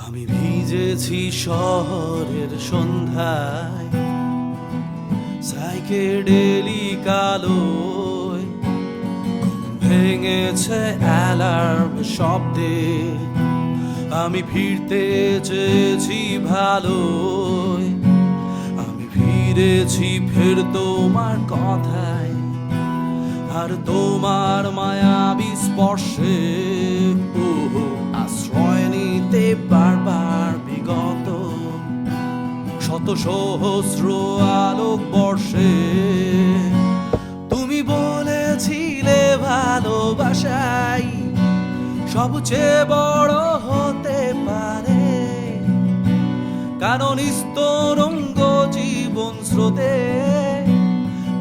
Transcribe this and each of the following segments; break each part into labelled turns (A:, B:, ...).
A: আমি ভিজেছি শহরের সন্ধ্যায়, সাইকেডেলিক আলোয় ভেঙেছে অ্যালার্ম শব্দে। আমি ফিরতে চেয়েছি ভালোয়, আমি ফিরেছি ফের তোমার কথায় আর তোমার মায়াবী স্পর্শে। আশ্রয় নিতে বারবার বিগত শত সহস্র আলোক বর্ষে। তুমি বলেছিলে ভালোবাসাই সবচেয়ে বড় হতে পারে, কারণ স্তরঙ্গ জীবন স্রোতে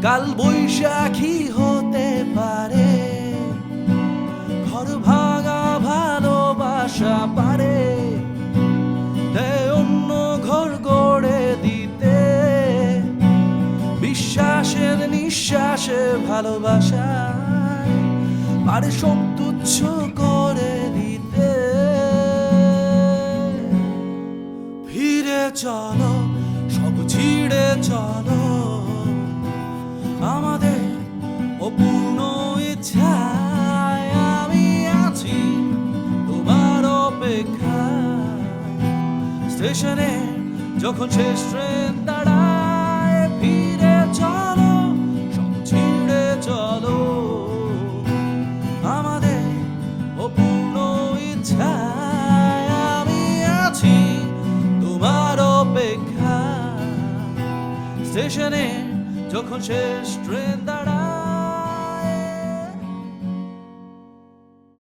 A: কাল বৈশাখী হতে পারে। ঘর ভাঙা ভালোবাসা পারে অন্য ঘর গড়ে দিতে, বিশ্বাসের নিঃশ্বাসে ভালোবাসায় পারে সব তুচ্ছ করে দিতে। ফিরে চলো, সব ছিঁড়ে চলো, আমাদের অপূর্ণ ইচ্ছায় আমি আছি তোমার অপেক্ষায়। স্টেশনে যখন শেষ ট্রেন দাঁড়ায়, ফিরে চলো, সব ছিঁড়ে চলো, আমাদের অপূর্ণ ইচ্ছায় আমি আছি তোমার অপেক্ষায়। স্টেশনে যখন শেষ ট্রেন দাঁড়ায়।